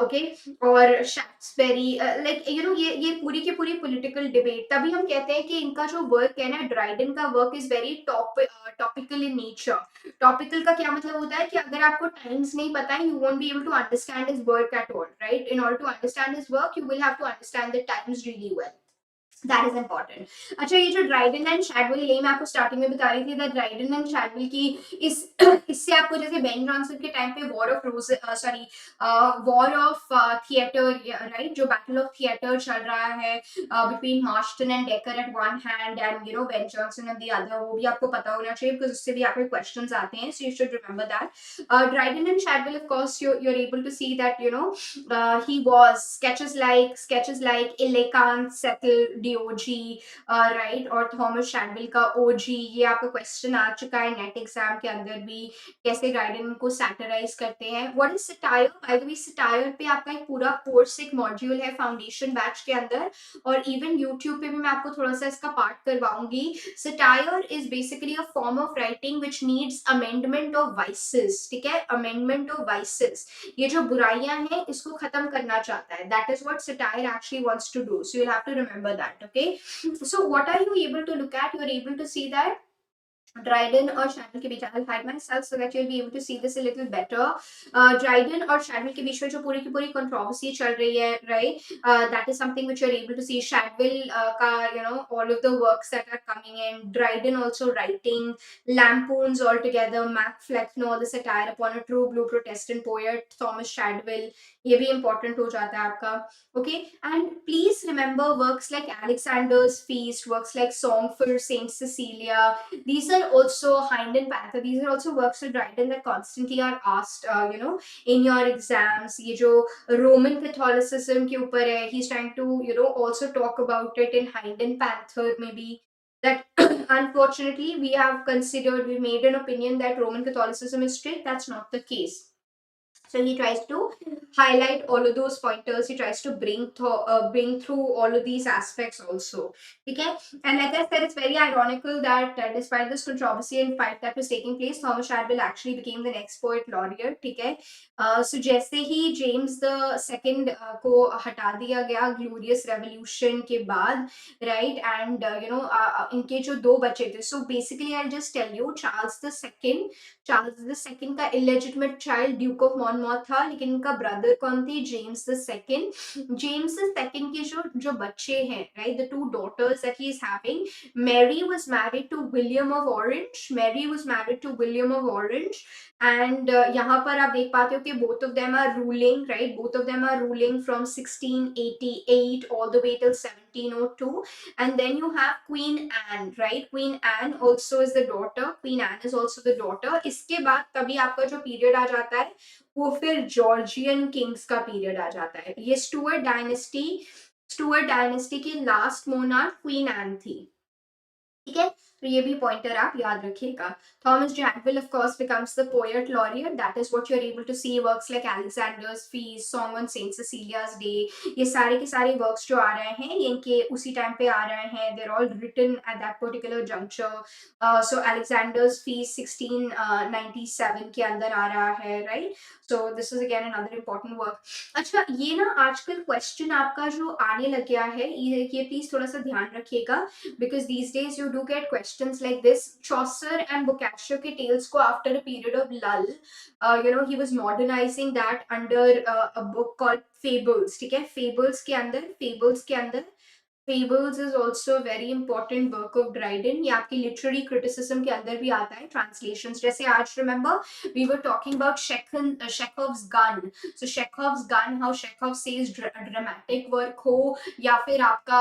Speaker 1: okay? और Shaftesbury, like ये पूरी की पूरी political debate. तभी हम कहते हैं कि इनका जो work है ना, ड्राइडन का work is very topical in nature. Topical का क्या मतलब होता है कि अगर आपको times नहीं पता है, you won't be able to understand his work at all, right? In order to understand his work, you will have to understand the times really well. That is important. अच्छा, ये जो ड्राइडन एंड शैडविल, यही मैं आपको starting में बता रही थी दैट ड्राइडन एंड शैडविल की इस इससे आपको जैसे बेन जॉनसन के टाइम पे war of rose, sorry, war of theatre, right, जो बैटल ऑफ थिएटर चल रहा है between Marston and Dekker at one hand and Ben Jonson at the other, वो भी आपको पता होना चाहिए बिकॉज उससे भी आपके क्वेश्चंस आते हैं, so you should remember that. Dryden and Shadwell, of course you are able to see that he was sketches like Elegant Settle DOG, right, और थॉमस शैडविल का OG. ये आपका क्वेश्चन आ चुका है नेट एग्जाम के अंदर भी, कैसे ड्राइडन को सैटराइज करते हैं. What is satire? By the way, satire पे आपका एक पूरा कोर्स, एक मॉड्यूल है फाउंडेशन बैच के अंदर, और इवन यूट्यूब पे भी मैं आपको थोड़ा सा इसका पार्ट करवाऊंगी. Satire is basically a form of writing which needs amendment of vices, ठीक है? अमेंडमेंट ऑफ वाइसेस, ये जो बुराइयां हैं इसको खत्म करना चाहता है. That is what satire actually wants to do, so you will have to remember that, okay? So what are you able to look at? You are able to see that Dryden और Shadwell के बीच, I'll hide myself so that you'll be able to see this a little better. Dryden और Shadwell के बीच में जो पूरी की पूरी कंट्रोवर्सी चल रही है, right? That is something which you're able to see. शैडविल का all of the works that are coming in, Dryden also writing lampoons altogether, Mac Flecknoe, the satire upon a true blue Protestant poet, Thomas Shadwell, ये भी important हो जाता है आपका, okay? And please remember works like Alexander's Feast, works like Song for Saint Cecilia, these are also Hind and Panther, these are also works of Dryden that constantly are asked, in your exams. ये जो Roman Catholicism के ऊपर है, he's trying to also talk about it in Hind and Panther, maybe, that unfortunately we made an opinion that Roman Catholicism is strict. That's not the case. So he tries to highlight all of those pointers. He tries to bring through all of these aspects also. Okay, and like I said, it's very ironical that despite this controversy and fight that was taking place, Thomas Shadwell actually became the next poet laureate. Okay, so जैसे ही James the second को हटा दिया गया glorious revolution के बाद, right, and इनके जो दो बच्चे थे, so basically I just tell you, Charles the second का illegitimate child Duke of Monmouth था, लेकिन इनका ब्रदर कौन थी? James the second. James the second के जो बच्चे हैं, right, the two daughters that he is having, Mary was married to William of Orange, and यहाँ पर आप देख पाते हो कि both of them are ruling, right? Both of them are ruling from 1688 all the way till 1702, and then you have Queen Anne, right? Queen Anne also is the daughter. Queen Anne is also the daughter. इसके बाद तभी आपका जो period आ जाता है वो फिर Georgian Kings का पीरियड आ जाता है. ये स्टुअर्ट डायनेस्टी की लास्ट मोनार्क क्वीन एन थी, ठीक है? तो ये भी पॉइंटर आप याद रखिएगा. Thomas Jadwell of course becomes the poet laureate. That is what you're able to see. Works like Alexander's Feast, Song on Saint Cecilia's Day, ये सारे के सारे वर्क्स जो आ रहे हैं ये इनके उसी टाइम पे आ रहे हैं. They're all written at that particular juncture. So Alexander's Feast 1697 के अंदर आ रहा है, right? So this is again another important work. अच्छा, ये ना आजकल क्वेश्चन आपका जो आने लग गया है, ये प्लीज थोड़ा सा ध्यान रखिएगा, because these days you do get questions like this. Chaucer and Boccaccio के tales को after a period of lull, he was modernizing that under a book called Fables. ठीक है, Fables के अंदर Fables is also a very important work of Dryden. ये आपकी literary criticism के अंदर भी आता है. Translations जैसे आज remember we were talking about Chekhov's gun. So Chekhov's gun, how Chekhov says dramatic work हो या फिर आपका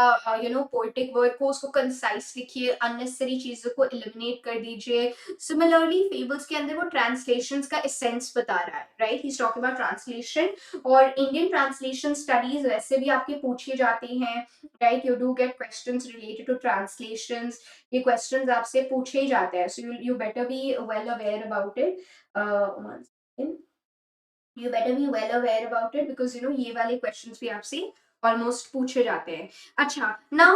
Speaker 1: poetic work हो, उसको concise लिखिए, unnecessary चीजों को eliminate कर दीजिए. Similarly Fables के अंदर वो translations का essence बता रहा है, right? He's talking about translation. और Indian translation studies वैसे भी आपके पूछे जाते हैं, right? You do get questions related to translations. ये questions आपसे पूछे ही जाते हैं, so you better be well aware about it. One second. You better be well aware about it because ये वाले questions भी आपसे almost पूछे जाते हैं. अच्छा, now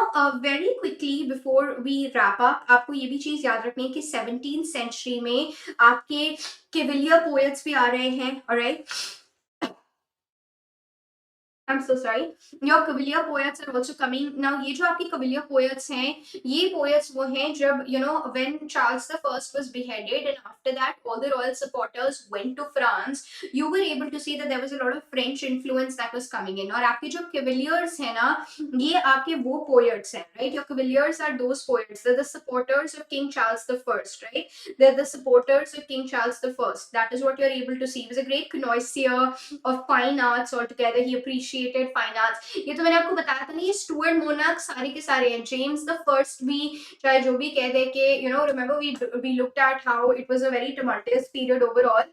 Speaker 1: very quickly before we wrap up, आपको ये भी चीज याद रखनी है कि 17th century में आपके Cavalier poets भी आ रहे हैं, alright? I'm so sorry. Your Cavalier poets are also coming. Now, ये जो आपके Cavalier poets हैं, ये poets वो हैं जब when Charles the First was beheaded and after that all the royal supporters went to France, you were able to see that there was a lot of French influence that was coming in. और आपके जो Cavaliers हैं ना, ये आपके वो poets हैं, right? Your Cavaliers are those poets. They're the supporters of King Charles the First, right? They're the supporters of King Charles the First. That is what you're able to see. He was a great connoisseur of fine arts altogether. He appreciated fine arts. ये तो मैंने आपको बताया था ना, ये Stuart monarch सारे के सारे हैं. जेम्स द फर्स्ट भी चाहे जो भी कह दे के remember we looked at how it was a very tumultuous period overall,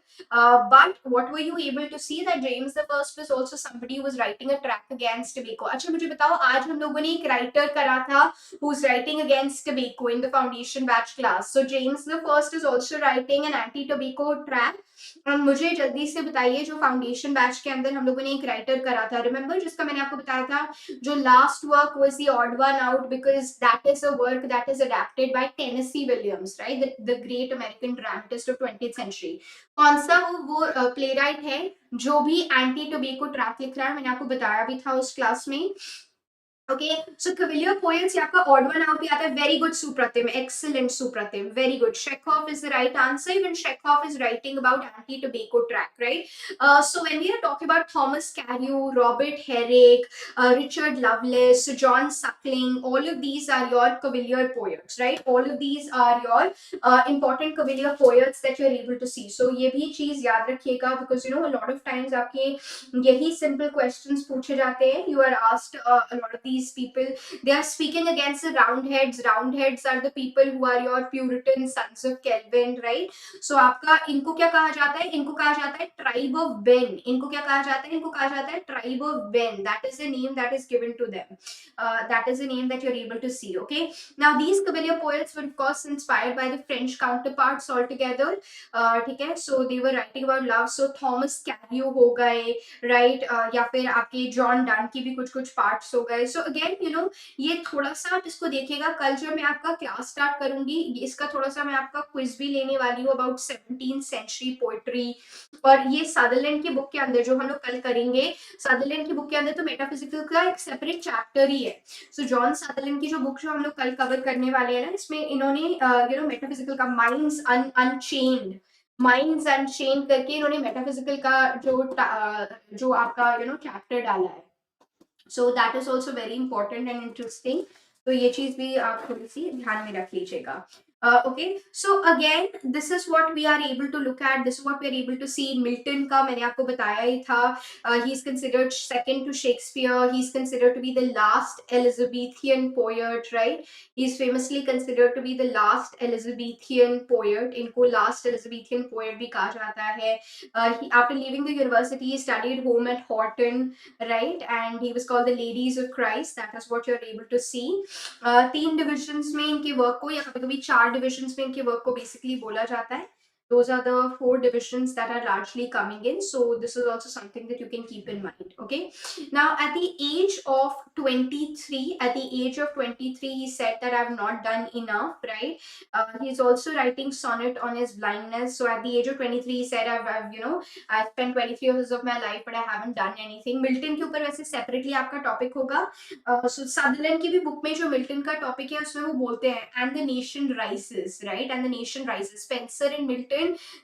Speaker 1: but what were you able to see that James the First was also somebody who was writing a tract against tobacco. अच्छा, मुझे बताओ, आज हम लोगों ने एक writer करा था who's writing against tobacco in the foundation batch class. So James the First is also writing an anti-tobacco tract. मुझे जल्दी से बताइए, जो फाउंडेशन बैच के अंदर हम लोगों ने एक राइटर करा था, रिमेंबर, जिसका मैंने आपको बताया था, जो last work was the odd one out because that is a work that is adapted by Tennessee Williams, right, the great American dramatist of 20th century. कौन सा वो प्लेराइट है जो भी एंटी टोबैको ट्रैक लिख रहा है? मैंने आपको बताया भी था उस क्लास में. Okay, so Cavalier poets, आपका odd one out भी आता है. Very good Supratim, excellent Supratim, very good. Chekhov is the right answer. Even Chekhov is writing about anti-tobacco track, right? So when we are talking about Thomas Carew, Robert Herrick, Richard Lovelace, John Suckling, all of these are your Cavalier poets, right? All of these are your important Cavalier poets that you are able to see. So ये भी चीज याद रखिएगा because a lot of times आपके यही simple questions पूछे जाते हैं. You are asked a lot of these people, they are speaking against the roundheads. Roundheads are the people who are your Puritan sons of Kelvin, right? So आपका इनको क्या कहा जाता है? इनको कहा जाता है tribe of Ben. इनको क्या कहा जाता है? इनको कहा जाता है tribe of Ben. That is the name that is given to them. That is the name that you're able to see. Okay. Now these Cavalier poets were of course inspired by the French counterparts altogether. ठीक है. So they were writing about love. So Thomas Carew हो गए, right? या फिर आपके John Donne की भी कुछ पार्ट्स हो गए. सो अगेन ये थोड़ा सा आप इसको देखिएगा. कल जब मैं आपका क्लास स्टार्ट करूंगी, इसका थोड़ा सा मैं आपका क्विज भी लेने वाली हूँ अबाउट 17th सेंचुरी पोएट्री. और ये सदरलैंड की बुक के अंदर जो हम लोग कल करेंगे, सदरलैंड की बुक के अंदर तो मेटाफिजिकल का एक सेपरेट चैप्टर ही है. सो जॉन सदरलैंड की जो बुक जो हम लोग कल कवर करने वाले हैं ना, इसमें इन्होंने मेटाफिजिकल का माइंड्स अनचेन्ड करके इन्होंने मेटाफिजिकल का जो आपका चैप्टर डाला है. So that is also very important and interesting. तो ये चीज भी आप थोड़ी सी ध्यान में रख लीजिएगा. Okay, so again, this is what we are able to look at. This is what we are able to see. Milton का मैंने आपको बताया ही था. He's considered second to Shakespeare. He's considered to be the last Elizabethan poet, right? He's famously considered to be the last Elizabethan poet. इनको last Elizabethan poet भी कहा जाता है. After leaving the university, he studied home at Horton, right? And he was called the Ladies of Christ. That is what you're able to see. 3 divisions में इनके work को या कभी-कभी 4 डिविजन्स में इनके वर्क को बेसिकली बोला जाता है. Those are the 4 divisions that are largely coming in. So this is also something that you can keep in mind. Okay. Now at the age of 23, he said that I've not done enough, right? He's also writing sonnet on his blindness. So at the age of 23, he said I've spent 23 years of my life, but I haven't done anything. Milton के ऊपर वैसे separately आपका topic होगा. So Sutherland की भी book में जो Milton का टॉपिक है उसमें वो बोलते हैं and the nation rises, right? And the nation rises. Spenser and Milton,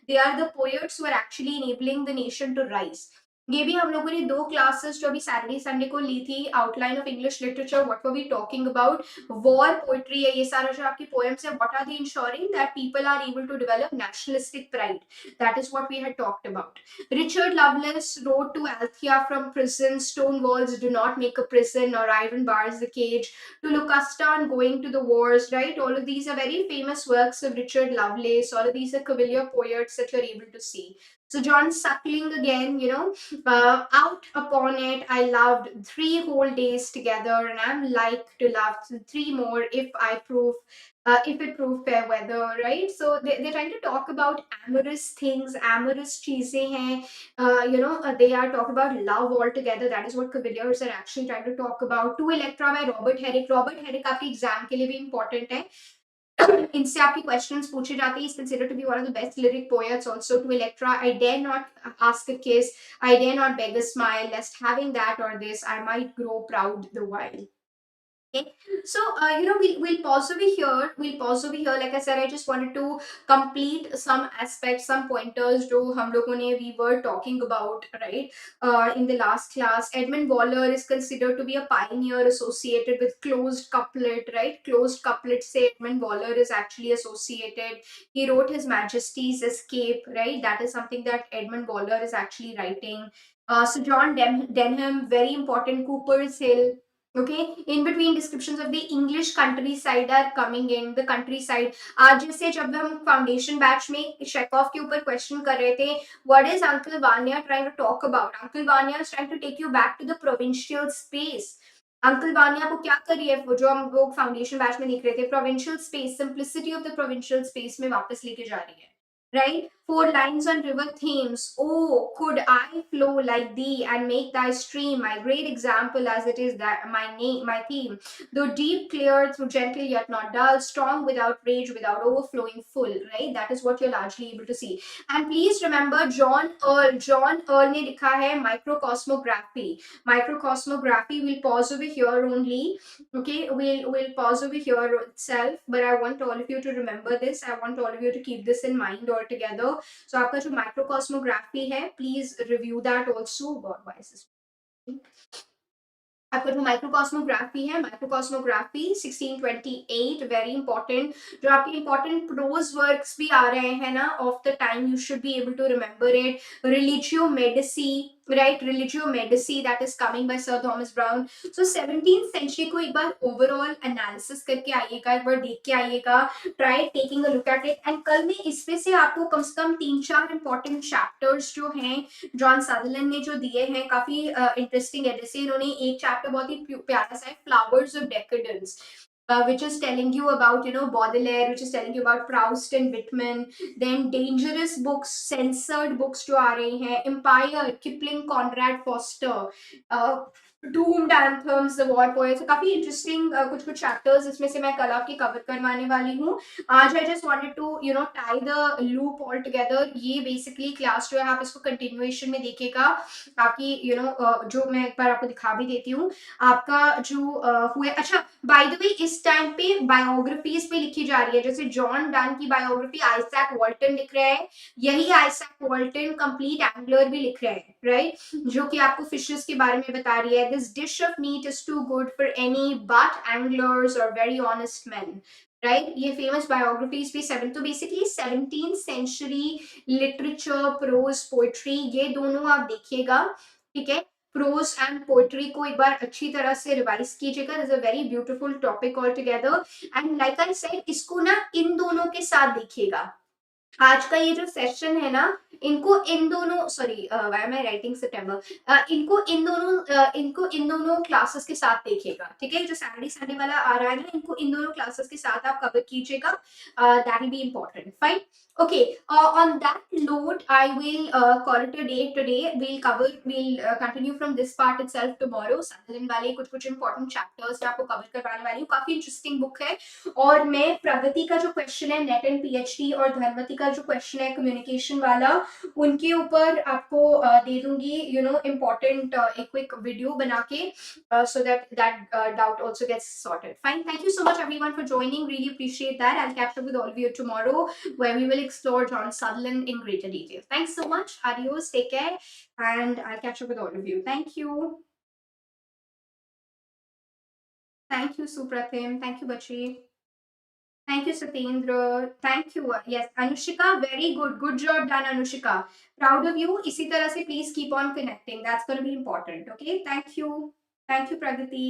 Speaker 1: they are the poets who are actually enabling the nation to rise. ये भी हम लोगों ने 2 क्लासेस जो अभी सैटरडे संडे को ली थी. Outline of English literature, what were we talking about. War poetry है, ये सारा जो आपकी पोएम्स है, what are they ensuring that people are able to develop nationalistic pride. That is what we had talked about. Richard Lovelace wrote to Althea from prison, stone walls do not make a prison, or iron bars the cage, to Lucasta on going to the wars, right? All of these are very famous works of Richard Lovelace. All of these are Cavalier poets that you're able to see. So John Suckling again, out upon it, I loved 3 whole days together, and I'm like to love 3 more if it prove fair weather, right? So they're trying to talk about amorous things, amorous cheeses hain. They are talking about love altogether. That is what Cavaliers are actually trying to talk about. To Electra by Robert Herrick. Robert Herrick आपके exam के लिए भी important है. इनसे आपके questions पूछे जाते हैं. He's considered to be one of the best lyric poets. Also to Electra, I dare not ask a kiss, I dare not beg a smile, lest having that or this, I might grow proud the while. Okay. So, we'll pause over here. We'll pause over here. Like I said, I just wanted to complete some aspects, some pointers जो हम लोगों ने we were talking about, right? In the last class, Edmund Waller is considered to be a pioneer associated with closed couplet, right? Closed couplet से Edmund Waller is actually associated. He wrote His Majesty's Escape, right? That is something that Edmund Waller is actually writing. So John Denham, very important. Cooper's Hill. Okay, in between descriptions of the English countryside are coming in. The countryside, आज जैसे जब हम foundation batch में शेकॉफ के ऊपर question कर रहे थे, what is Uncle Vanya trying to talk about? Uncle Vanya is trying to take you back to the provincial space. Uncle Vaniya को क्या करी है वो जो हम लोग फाउंडेशन बैच में देख रहे थे, provincial space, simplicity of the provincial space में वापस लेके जा रही है, right? 4 lines on river themes. Oh, could I flow like thee and make thy stream my great example, as it is that my theme, though deep, clear, through gentle yet not dull, strong without rage, without overflowing full, right? That is what you're largely able to see. And please remember, John Earl ने लिखा है microcosmography. Microcosmography, we'll pause over here only. Okay, we'll pause over here itself, but I want all of you to remember this. I want all of you to keep this in mind altogether. So आपका जो microcosmography है, please review that also. God, why is this? आपका जो माइक्रोकॉस्मोग्राफी है, माइक्रोकॉस्मोग्राफी 1628, very important. जो आपके important pros works भी आ रहे हैं ना of the time, you should be able to remember it. Religio Medici, right? Religio Medici, that is coming by Sir Thomas Browne. So 17th century को एक बार ओवरऑल एनालिसिस करके आइएगा, एक बार देख के आइएगा, try taking a look at it. And कल में इसमें से आपको कम से कम 3-4 इंपॉर्टेंट चैप्टर्स जो हैं जॉन सदरलैंड ने जो दिए हैं, काफी इंटरेस्टिंग है. जैसे इन्होंने एक चैप्टर बहुत ही प्यारा सा है, flowers of decadence, which is telling you about Baudelaire, which is telling you about Proust and Whitman. Then dangerous books, censored books जो आ रही हैं, Empire, Kipling, Conrad Foster, Doomed Anthems, The War Poets. So काफी interesting कुछ chapters इसमें से मैं कल आपके कवर करवाने वाली हूँ. आज I just wanted to tie the loop all together. ये बेसिकली क्लास जो है आप इसको कंटिन्यूएशन में देखिएगा. आपकी जो मैं एक बार आपको दिखा भी देती हूँ, आपका जो हुए. अच्छा, बाय द वे इस टाइम पे बायोग्राफीज पे लिखी जा रही है. जैसे जॉन डन की बायोग्राफी आइजैक वॉल्टन लिख रहे हैं, यही आइजैक वॉल्टन कंप्लीट एंगलर भी लिख रहे हैं, राइट? जो कि आपको फिशेस के बारे में बता रही है. This dish of meat is too good for any but anglers or very honest man. Right ये फेमस बायोग्राफीज भी सेवन, तो basically 17th century literature, prose, poetry, ये दोनों आप देखिएगा, ठीक है। प्रोज एंड पोएट्री को एक बार अच्छी तरह से रिवाइज कीजिएगा, is a very beautiful topic all together. And like I said, इसको ना इन दोनों के साथ देखिएगा। आज का ये जो सेशन है ना, इनको इन दोनों, sorry why am I writing September, इनको इन दोनों क्लासेस के साथ देखिएगा, ठीक है। जो सैटरडे संडे वाला आ रहा है ना, इनको इन दोनों क्लासेस के साथ आप कवर कीजिएगा, that will be important, fine. Okay, on that note, I will call it a day today. We'll continue from this part itself tomorrow. Sutherland वाले कुछ important chapters मैं आपको cover करवाने वाली हूँ, काफी interesting book है। और मैं प्रगति का जो क्वेश्चन है नेट एंड पीएचडी, और धनवती का जो क्वेश्चन है कम्युनिकेशन वाला, उनके ऊपर आपको दे दूंगी, यू नो, इम्पोर्टेंट एक क्विक वीडियो बना के, so that doubt also gets sorted. Fine. Thank you so much everyone for joining. Really appreciate that. I'll catch up with all of you tomorrow, where we will explore John Sutherland in greater detail. Thanks so much. Adios. Take care, and I'll catch up with all of you. Thank you. Thank you, Supratim. Thank you, Bachi. Thank you, Satyendra. Thank you. Yes, Anushika, very good. Good job done, Anushika. Proud of you. इसी तरह से please keep on connecting. That's going to be important. Okay. Thank you. Thank you, Pragati.